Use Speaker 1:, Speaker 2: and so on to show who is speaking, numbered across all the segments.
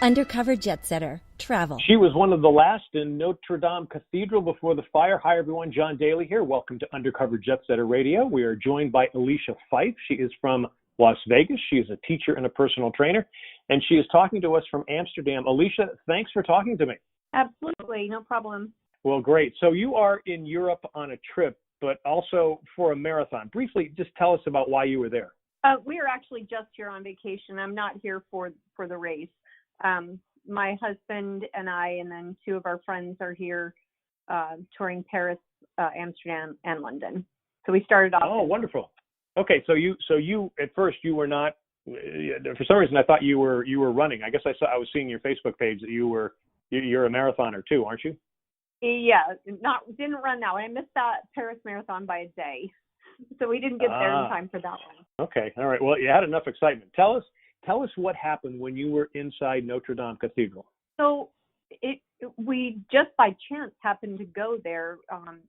Speaker 1: Undercover jet setter, travel.
Speaker 2: She was one of the last in Notre Dame Cathedral before the fire. Hi, everyone. John Daly here. Welcome to Undercover Jet Setter Radio. We are joined by Alecia Fife. She is from Las Vegas. She is a teacher and a personal trainer, and she is talking to us from Amsterdam. Alecia, thanks for talking to me.
Speaker 3: Absolutely. No problem.
Speaker 2: Well, great. So you are in Europe on a trip, but also for a marathon. Briefly, just tell us about why you were there.
Speaker 3: We are actually just here on vacation. I'm not here for the race. My husband and I, and then two of our friends are here touring Paris, Amsterdam, and London. So we started off.
Speaker 2: Oh, wonderful. Okay, so you at first you were not. For some reason, I thought you were running. I guess I was seeing your Facebook page that you're a marathoner too, aren't you?
Speaker 3: Yeah, didn't run that one. I missed that Paris marathon by a day, so we didn't get there in time for that one.
Speaker 2: Okay, all right. Well, you had enough excitement. Tell us what happened when you were inside Notre Dame Cathedral.
Speaker 3: So we just by chance happened to go there.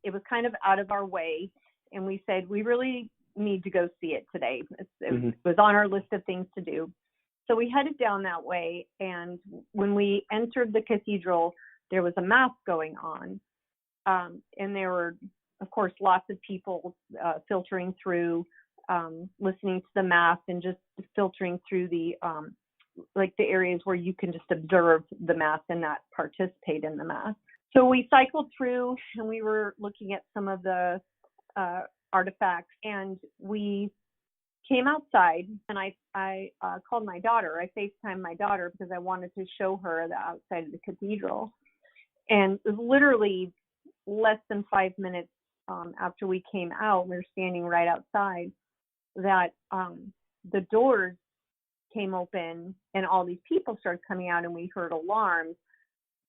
Speaker 3: It was kind of out of our way, and we said we really need to go see it today. It was on our list of things to do. So we headed down that way, and when we entered the cathedral, there was a mass going on, and there were, of course, lots of people filtering through, listening to the mass and just filtering through the areas where you can just observe the mass and not participate in the mass. So we cycled through and we were looking at some of the artifacts, and we came outside, and I called my daughter. I FaceTimed my daughter because I wanted to show her the outside of the cathedral. And it was literally less than 5 minutes after we came out, we were standing right outside, that the doors came open and all these people started coming out, and we heard alarms.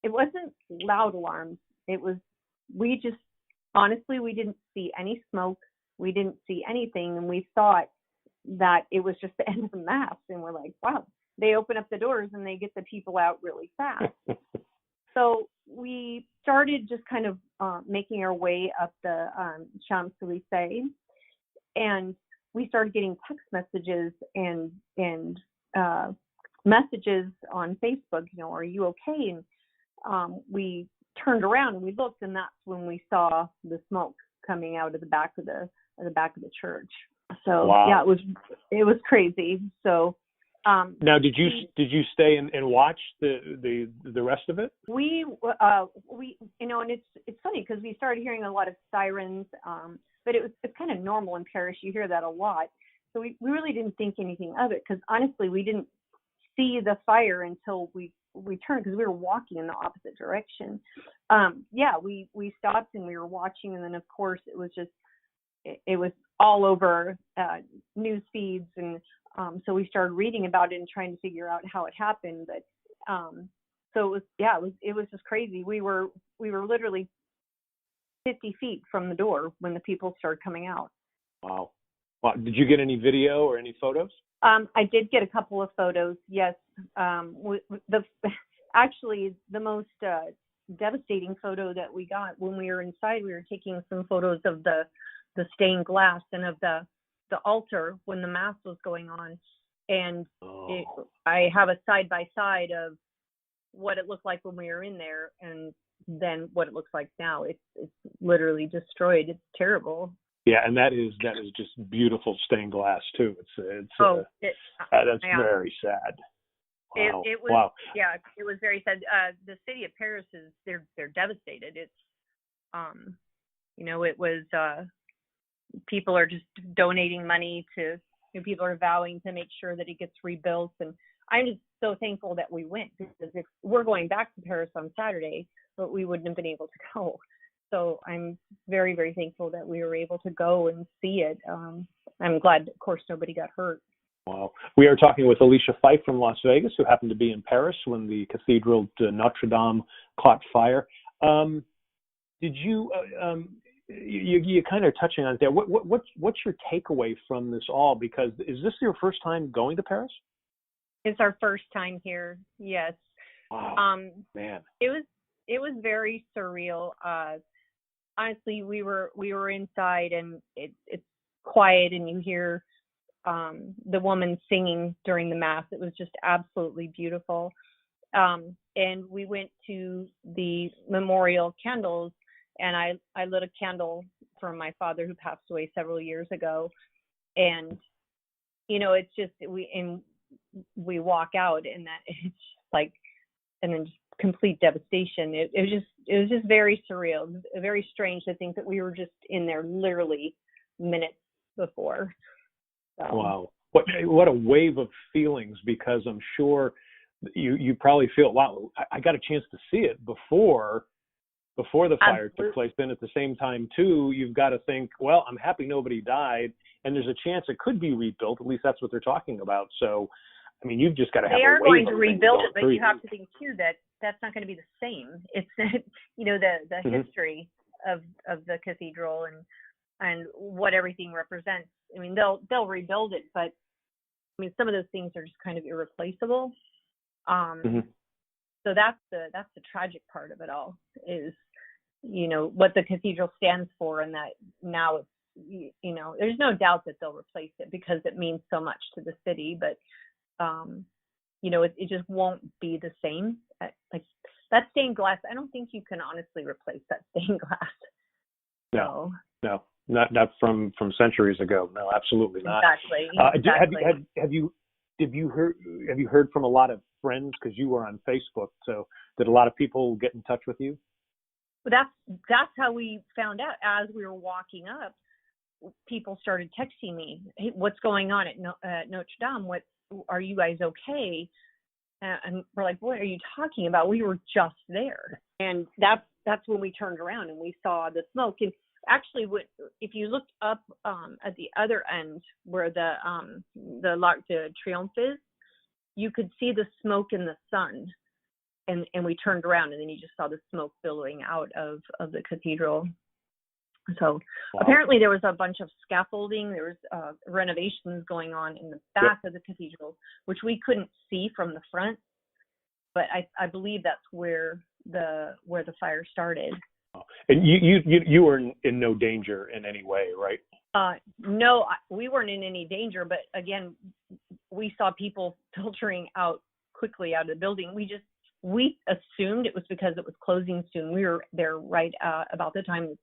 Speaker 3: It wasn't loud alarms. We didn't see any smoke. We didn't see anything, and we thought that it was just the end of the mass. And we're like, wow, they open up the doors and they get the people out really fast. So we started just kind of making our way up the Champs-Elysees, and we started getting text messages and messages on Facebook, are you okay? And we turned around and we looked, and that's when we saw the smoke coming out of the back of the church. So wow. Yeah, it was crazy. So
Speaker 2: now, did you stay and watch the rest of it?
Speaker 3: We and it's funny because we started hearing a lot of sirens, but it's kind of normal in Paris. You hear that a lot. So we really didn't think anything of it, because honestly, we didn't see the fire until we turned, because we were walking in the opposite direction. We stopped and we were watching, and then of course it was all over news feeds, and so we started reading about it and trying to figure out how it happened. But so it was just crazy. We were literally 50 feet from the door when the people started coming out.
Speaker 2: Wow. Did you get any video or any photos?
Speaker 3: I did get a couple of photos, yes. Actually, the most devastating photo that we got when we were inside, we were taking some photos of the stained glass and of the altar when the mass was going on. And I have a side-by-side of what it looked like when we were in there and then what it looks like now. It's literally destroyed. It's terrible.
Speaker 2: Yeah, and that is just beautiful stained glass too. That's very sad. Wow.
Speaker 3: It was,
Speaker 2: wow.
Speaker 3: Yeah, it was very sad. The city of Paris they're devastated. It's it was people are just donating money to, people are vowing to make sure that it gets rebuilt, and I'm just so thankful that we went, because if we're going back to Paris on Saturday, but we wouldn't have been able to go. So I'm very, very thankful that we were able to go and see it. I'm glad, of course, nobody got hurt.
Speaker 2: Wow. We are talking with Alecia Fife from Las Vegas, who happened to be in Paris when the cathedral Notre Dame caught fire. Did you, you kind of touching on it there. What's your takeaway from this all? Because is this your first time going to Paris?
Speaker 3: It's our first time here. Yes.
Speaker 2: Wow. Man.
Speaker 3: It was very surreal. Honestly, we were inside, and it's quiet, and you hear the woman singing during the mass. It was just absolutely beautiful. And we went to the memorial candles, and I lit a candle for my father who passed away several years ago. And, it's just, we walk out, and that it's like, and then just complete devastation. It was just very surreal. It was very strange to think that we were just in there literally minutes before. So.
Speaker 2: Wow. What a wave of feelings, because I'm sure you probably feel, wow, I got a chance to see it before the fire took place. Then at the same time, too, you've got to think, well, I'm happy nobody died, and there's a chance it could be rebuilt. At least that's what they're talking about. So, I mean, you've just got to have. They
Speaker 3: are going to rebuild it, but you have to think too that that's not going to be the same. It's the history of the cathedral and what everything represents. I mean, they'll rebuild it, but I mean, some of those things are just kind of irreplaceable. So that's the tragic part of it all, is what the cathedral stands for, and that now it's there's no doubt that they'll replace it because it means so much to the city, but it just won't be the same. Like that stained glass, I don't think you can honestly replace that stained glass.
Speaker 2: No, not from centuries ago. No, absolutely not.
Speaker 3: Exactly.
Speaker 2: Have you heard from a lot of friends, because you were on Facebook? So did a lot of people get in touch with you?
Speaker 3: Well, that's how we found out. As we were walking up, people started texting me, "Hey, what's going on at Notre Dame? What are you guys okay?" And we're like, "What are you talking about? We were just there." And that's when we turned around and we saw the smoke. And actually, if you looked up at the other end where the L'Arc de Triomphe is, you could see the smoke in the sun. And we turned around, and then you just saw the smoke billowing out of the cathedral. So apparently there was a bunch of scaffolding. There was renovations going on in the back of the cathedral, which we couldn't see from the front. But I believe that's where the fire started.
Speaker 2: And you were in no danger in any way, right?
Speaker 3: No, we weren't in any danger. But again, we saw people filtering out quickly out of the building. We assumed it was because it was closing soon. We were there right about the time that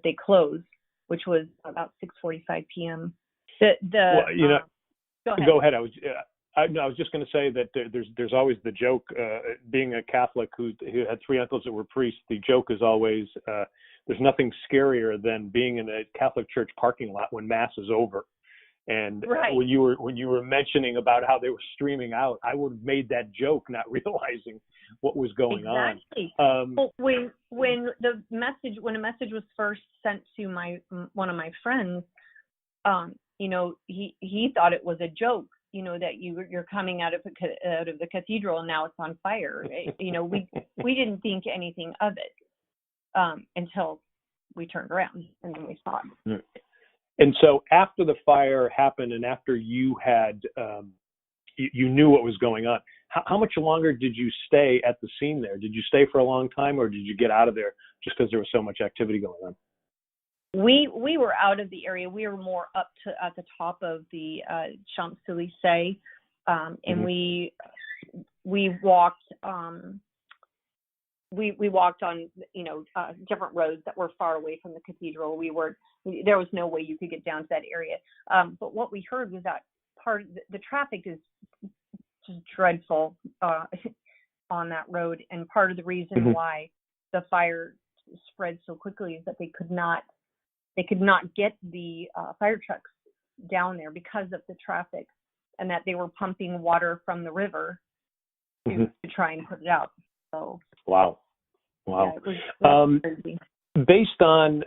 Speaker 3: they closed, which was about 6:45 p.m.
Speaker 2: Go ahead. I was just going to say that there's always the joke, being a Catholic who had three uncles that were priests. The joke is always there's nothing scarier than being in a Catholic church parking lot when Mass is over. And
Speaker 3: right.
Speaker 2: when you were mentioning about how they were streaming out, I would have made that joke, not realizing what was going on.
Speaker 3: Well, when a message was first sent to one of my friends, he thought it was a joke. That you're coming out of the cathedral and now it's on fire. We didn't think anything of it until we turned around and then we saw it.
Speaker 2: And so after the fire happened, and after you had you knew what was going on, how much longer did you stay at the scene there? Did you stay for a long time, or did you get out of there just because there was so much activity going on?
Speaker 3: We were out of the area. We were more up at the top of the Champs-Élysées, and we walked. We walked on different roads that were far away from the cathedral. There was no way you could get down to that area. But what we heard was that part of the traffic is just dreadful on that road, and part of the reason why the fire spread so quickly is that they could not get the fire trucks down there because of the traffic, and that they were pumping water from the river to try and put it out. So
Speaker 2: wow.
Speaker 3: Yeah, it was crazy.
Speaker 2: Based on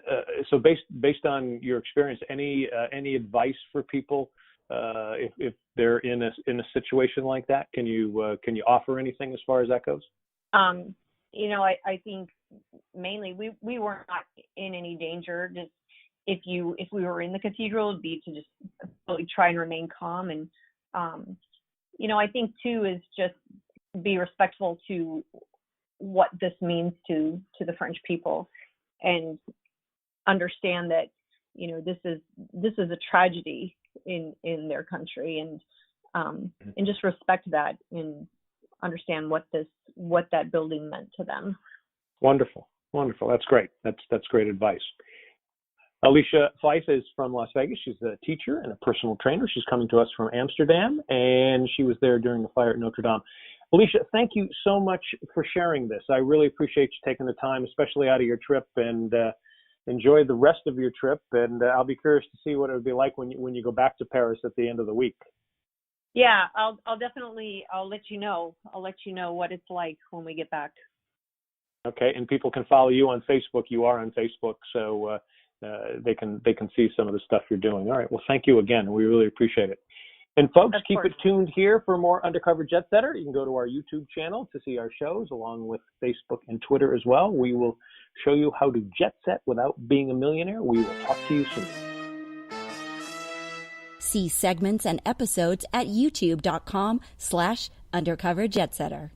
Speaker 2: your experience, any advice for people if they're in a situation like that? Can you offer anything as far as that goes?
Speaker 3: I think mainly we were not in any danger. Just if we were in the cathedral, it'd be to just really try and remain calm, and I think too is just be respectful to what this means to the French people, and understand that this is a tragedy in their country, and just respect that, and understand what that building meant to them.
Speaker 2: Wonderful. That's great. That's great advice. Alecia Fife is from Las Vegas. She's a teacher and a personal trainer. She's coming to us from Amsterdam, and she was there during the fire at Notre Dame. Alecia, thank you so much for sharing this. I really appreciate you taking the time, especially out of your trip, and enjoy the rest of your trip. And I'll be curious to see what it would be like when you go back to Paris at the end of the week.
Speaker 3: Yeah, I'll definitely let you know. I'll let you know what it's like when we get back. Okay,
Speaker 2: and people can follow you on Facebook. You are on Facebook, so they can see some of the stuff you're doing. All right. Well, thank you again. We really appreciate it. And folks, keep it tuned here for more Undercover Jet Setter. You can go to our YouTube channel to see our shows, along with Facebook and Twitter as well. We will show you how to jet set without being a millionaire. We will talk to you soon.
Speaker 1: See segments and episodes at youtube.com/undercoverjetsetter.